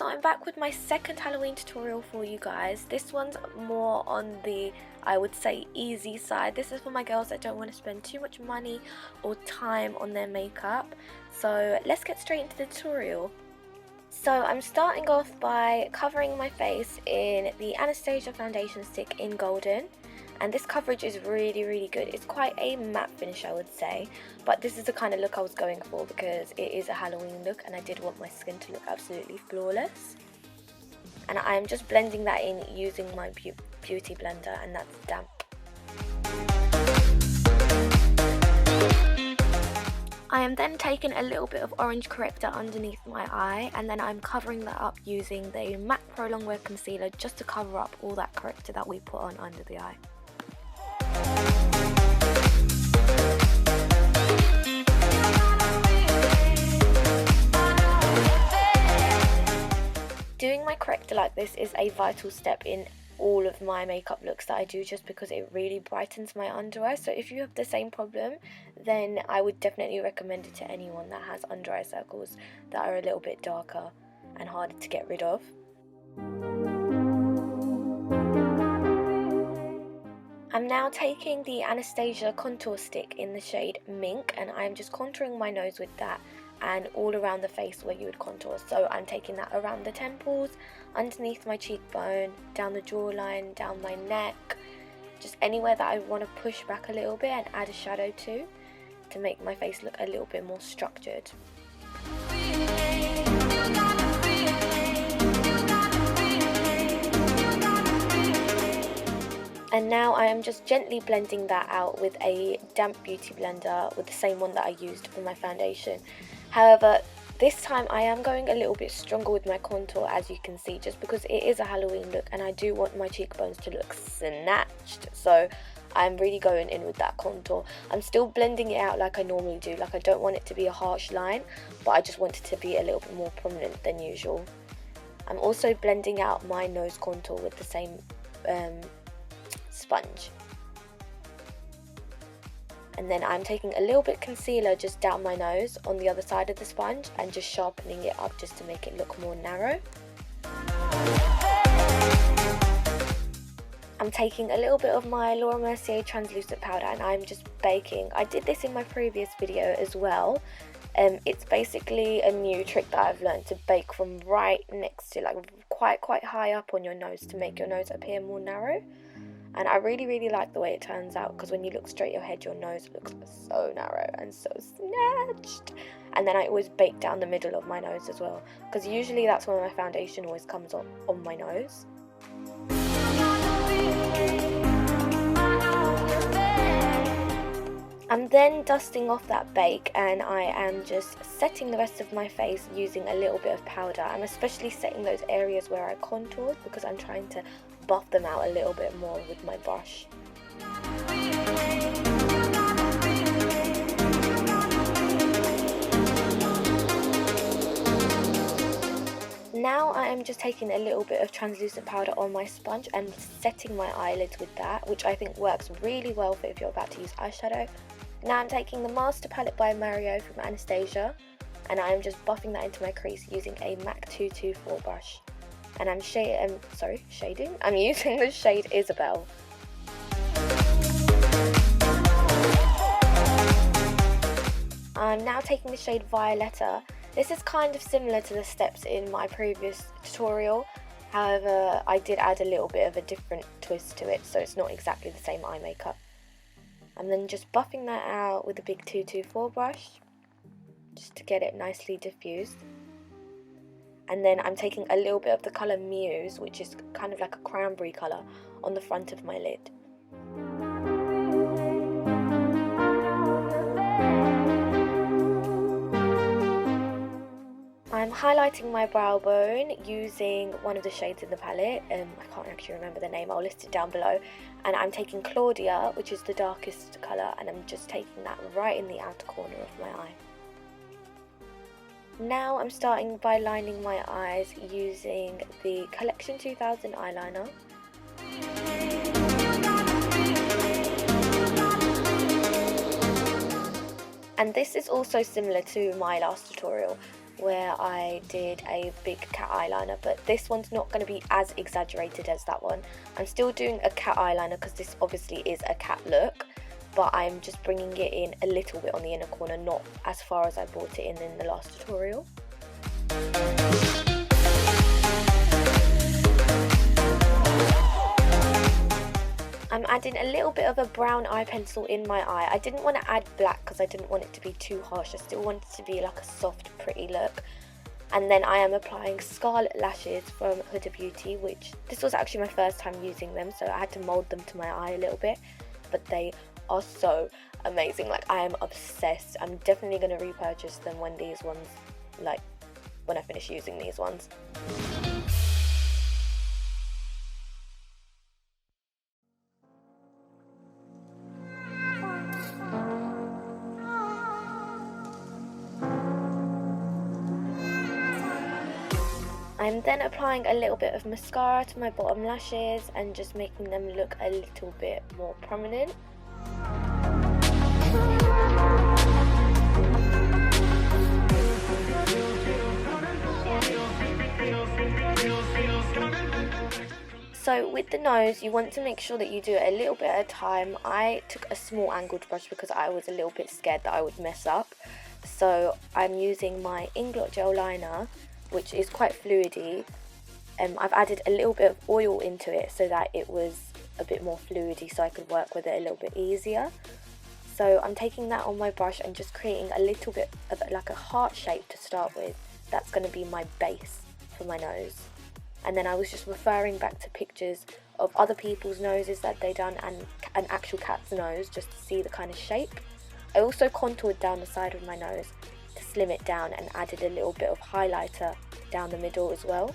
I'm back with my second Halloween tutorial for you guys. This one's more on the, I would say, easy side. This is for my girls that don't want to spend too much money or time on their makeup. So let's get straight into the tutorial. So I'm starting off by covering my face in the Anastasia foundation stick in golden. And this coverage is really good. It's quite a matte finish, I would say, but this is the kind of look I was going for because it is a Halloween look and I did want my skin to look absolutely flawless. And I'm just blending that in using my beauty blender, and that's damp. I am then taking a little bit of orange corrector underneath my eye, and then I'm covering that up using the MAC Prolongwear concealer just to cover up all that corrector that we put on under the eye. Doing my corrector like this is a vital step in all of my makeup looks that I do, just because it really brightens my under eye. So if you have the same problem, then I would definitely recommend it to anyone that has under eye circles that are a little bit darker and harder to get rid of. I'm now taking the Anastasia contour stick in the shade Mink, and I'm just contouring my nose with that and all around the face where you would contour. So I'm taking that around the temples, underneath my cheekbone, down the jawline, down my neck, just anywhere that I want to push back a little bit and add a shadow to make my face look a little bit more structured. And now I am just gently blending that out with a damp beauty blender, with the same one that I used for my foundation. However, this time I am going a little bit stronger with my contour, as you can see, just because it is a Halloween look and I do want my cheekbones to look snatched. So I'm really going in with that contour. I'm still blending it out like I normally do. Like, I don't want it to be a harsh line, but I just want it to be a little bit more prominent than usual. I'm also blending out my nose contour with the same sponge. And then I'm taking a little bit concealer just down my nose on the other side of the sponge and just sharpening it up just to make it look more narrow. I'm taking a little bit of my Mercier translucent powder and I'm just baking. I did this in my previous video as well. It's basically a new trick that I've learned, to bake from right next to, like, quite high up on your nose to make your nose appear more narrow. And I really like the way it turns out, because when you look straight ahead, your nose looks so narrow and so snatched. And then I always bake down the middle of my nose as well, because usually that's where my foundation always comes on my nose. I'm then dusting off that bake, and I am just setting the rest of my face using a little bit of powder. I'm especially setting those areas where I contoured because I'm trying to buff them out a little bit more with my brush. Now I am just taking a little bit of translucent powder on my sponge and setting my eyelids with that, which I think works really well for if you're about to use eyeshadow. Now I'm taking the Master Palette by Mercier from Anastasia, and I am just buffing that into my crease using a MAC 224 brush. And I'm shading. I'm using the shade Isabel. I'm now taking the shade Violetta. This is kind of similar to the steps in my previous tutorial. However, I did add a little bit of a different twist to it, so it's not exactly the same eye makeup. I'm then just buffing that out with a big 224 brush, just to get it nicely diffused. And then I'm taking a little bit of the colour Muse, which is kind of like a cranberry colour, on the front of my lid. I'm highlighting my brow bone using one of the shades in the palette. I can't actually remember the name, I'll list it down below. And I'm taking Claudia, which is the darkest colour, and I'm just taking that right in the outer corner of my eye. Now I'm starting by lining my eyes using the Collection 2000 eyeliner. And this is also similar to my last tutorial. where I did a big cat eyeliner, but this one's not going to be as exaggerated as that one. I'm still doing a cat eyeliner because this obviously is a cat look, but I'm just bringing it in a little bit on the inner corner, not as far as I brought it in the last tutorial. I'm adding a little bit of a brown eye pencil in my eye. I didn't want to add black because I didn't want it to be too harsh. I still wanted it to be like a soft, pretty look. And then I am applying Scarlett lashes from Huda Beauty, which this was actually my first time using them, so I had to mold them to my eye a little bit. But they are so amazing. Like, I am obsessed. I'm definitely going to repurchase them when these ones, like, when I finish using these ones. I'm then applying a little bit of mascara to my bottom lashes and just making them look a little bit more prominent. So with the nose, you want to make sure that you do it a little bit at a time. I took a small angled brush because I was a little bit scared that I would mess up. So I'm using my Inglot gel liner, which is quite fluidy. I've added a little bit of oil into it so that it was a bit more fluidy, so I could work with it a little bit easier. So I'm taking that on my brush and just creating a little bit of like a heart shape to start with. That's going to be my base for my nose. And then I was just referring back to pictures of other people's noses that they done and an actual cat's nose, just to see the kind of shape. I also contoured down the side of my nose to slim it down and added a little bit of highlighter down the middle as well.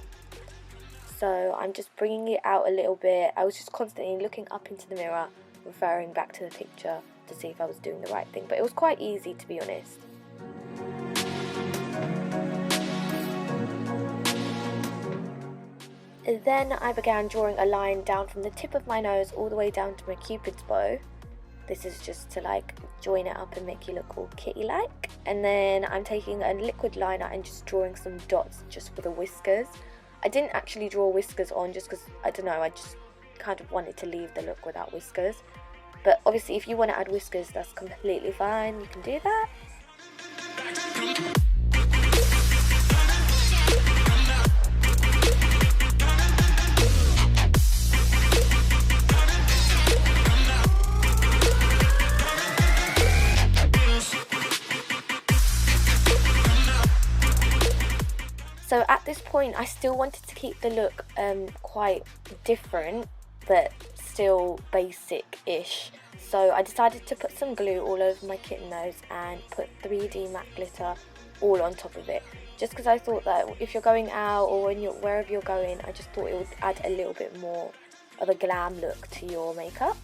So I'm just bringing it out a little bit. I was just constantly looking up into the mirror, referring back to the picture to see if I was doing the right thing, but it was quite easy, to be honest. Then I began drawing a line down from the tip of my nose all the way down to my cupid's bow. This is just to like join it up and make you look all kitty-like. And then I'm taking a liquid liner and just drawing some dots just for the whiskers. I didn't actually draw whiskers on just because, I don't know, I just kind of wanted to leave the look without whiskers. But obviously if you want to add whiskers, that's completely fine, you can do that. So at this point I still wanted to keep the look quite different but still basic-ish. So I decided to put some glue all over my kitten nose and put 3D matte glitter all on top of it. Just because I thought that if you're going out or when you're, wherever you're going, I just thought it would add a little bit more of a glam look to your makeup.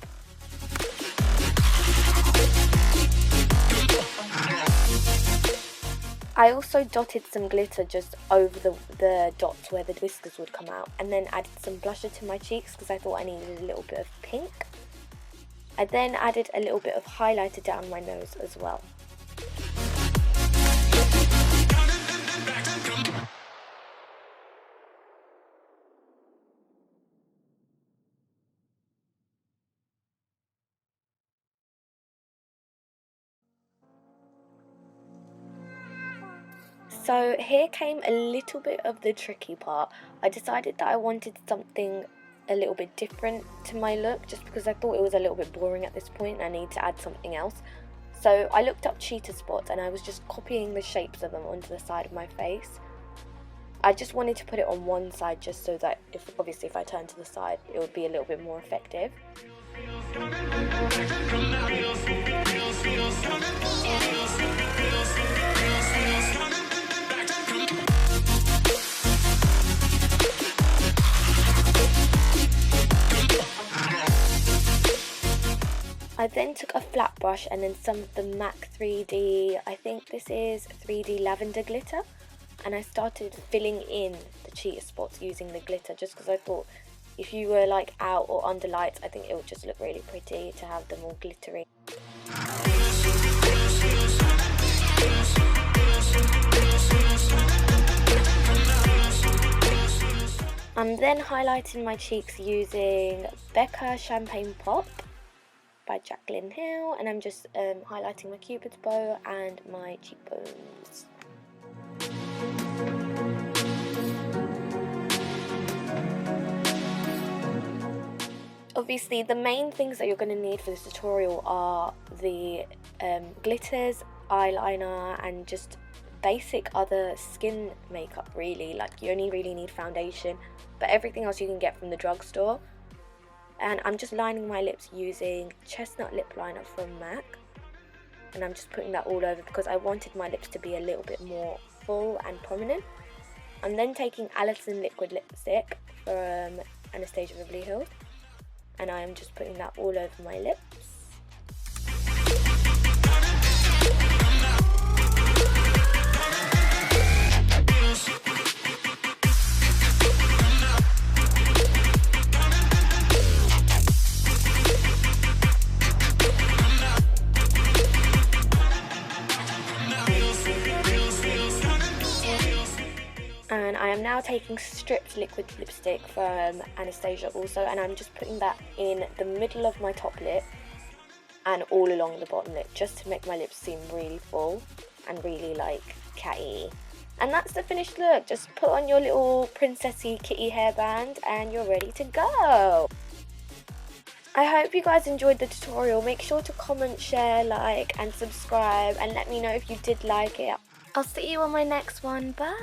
I also dotted some glitter just over the dots where the whiskers would come out, and then added some blusher to my cheeks because I thought I needed a little bit of pink. I then added a little bit of highlighter down my nose as well. So here came a little bit of the tricky part. I decided that I wanted something a little bit different to my look just because I thought it was a little bit boring at this point and I need to add something else. So I looked up cheetah spots and I was just copying the shapes of them onto the side of my face. I just wanted to put it on one side just so that obviously if I turn to the side it would be a little bit more effective. I then took a flat brush and then some of the MAC 3D, I think this is 3D Lavender glitter, and I started filling in the cheetah spots using the glitter just because I thought if you were like out or under lights, I think it would just look really pretty to have them all glittery. I'm then highlighting my cheeks using Becca Champagne Pop by Jaclyn Hill, and I'm just highlighting my cupid's bow and my cheekbones. Obviously, the main things that you're going to need for this tutorial are the glitters, eyeliner, and just basic other skin makeup really. Like, you only really need foundation, but everything else you can get from the drugstore. And I'm just lining my lips using Chestnut lip liner from MAC, and I'm just putting that all over because I wanted my lips to be a little bit more full and prominent. I'm then taking Allison liquid lipstick from Anastasia Beverly Hills, and I am just putting that all over my lips. And I am now taking stripped liquid lipstick from Anastasia also, and I'm just putting that in the middle of my top lip and all along the bottom lip, just to make my lips seem really full and really like catty. And that's the finished look. Just put on your little princessy kitty hairband and you're ready to go. I hope you guys enjoyed the tutorial. Make sure to comment, share, like and subscribe, and let me know if you did like it. I'll see you on my next one. Bye.